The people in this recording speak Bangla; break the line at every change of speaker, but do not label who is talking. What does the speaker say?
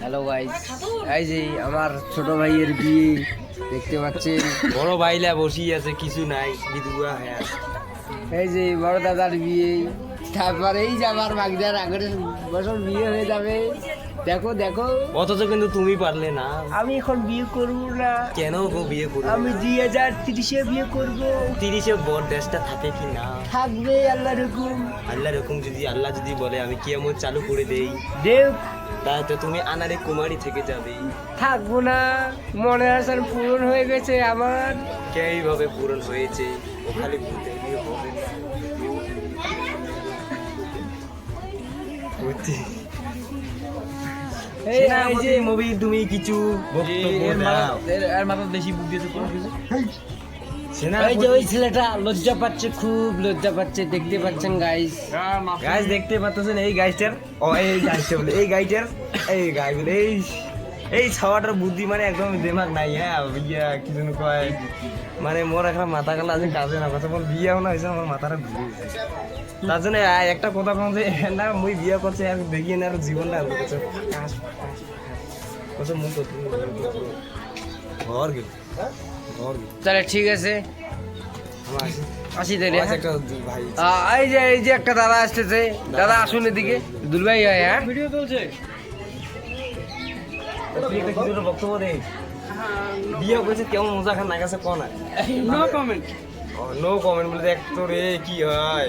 হ্যালো গাইস, এই যে আমার ছোট ভাইয়ের বিয়ে দেখতে পাচ্ছেন।
বড় ভাইলা বসিয়ে আছে, কিছু নাই, বিধুয়া হ্যাঁ।
এই যে বড় দাদার বিয়ে, তারপরে এই যে আমার বাগদার আগের বছর বিয়ে হয়ে যাবে। দেখো দেখো,
অথচ কিন্তু তুমি পারলে না।
আমি এখন বিয়ে করব না।
কেন গো বিয়ে করবে?
আমি 2030-এ বিয়ে করব।
30-এ বড় দেশটা থাকে কি না?
থাকবে আল্লাহর হুকুম।
আল্লাহ রকম যদি আল্লাহ যদি বলে আমি কিয়ামত চালু করে দেই,
দেব
তাহলে তুমি আনারে কুমারী থেকে যাবে।
থাকবো না, মনে আসার পূরণ হয়ে গেছে আমার।
এইভাবে পূরণ হয়েছে, ও খালি ভূতে বিয়ে হবে না। বুঝছি।
এই যে
মুভি তুমি কিছু বক্তব্য দাও।
আর মাথা বেশি বুক দিতে কোনো কিছু।
সেনাপতি-
এই যে ওই ছেলেটা লজ্জা পাচ্ছে, খুব লজ্জা পাচ্ছে, দেখতে পাচ্ছেন গাইস।
গাইস দেখতে পাচ্ছেন এই গাইটার, এই গাইটা বলে এই গাইটার, এই গাই বলে এই ছাওয়াটার বুদ্ধি মানে একদম দেমাগ নাই। হ্যাঁ ইয়া কি যেন কয়, মানে মোর এখন মাথা কালা আছে, কাজে না কথা বল, বিয়ে না হয়েছে আমার মাথাটা ঘুরে গেছে। তার জন্য একটা কথা কম যে না মুই বিয়ে করছে আর দেখি না, আর জীবনটা আনতে করছে কত মুখ ঘর গেল ঘর গেল।
তাহলে ঠিক আছে,
আমার আছে
আসি তাহলে।
আমার একটা ভাই
এই যে একটা দাদা আসতেছে, দাদা আসুন এদিকে। দুলভাই হয়, হ্যাঁ
ভিডিও চলছে, তুই একটা কিছু একটা বক্তব্য দে। বিয়ে করেছে কেমন মজা খান না গেছে কোন
নো কমেন্ট।
নো কমেন্ট বলে দেখ তো রে কি হয়।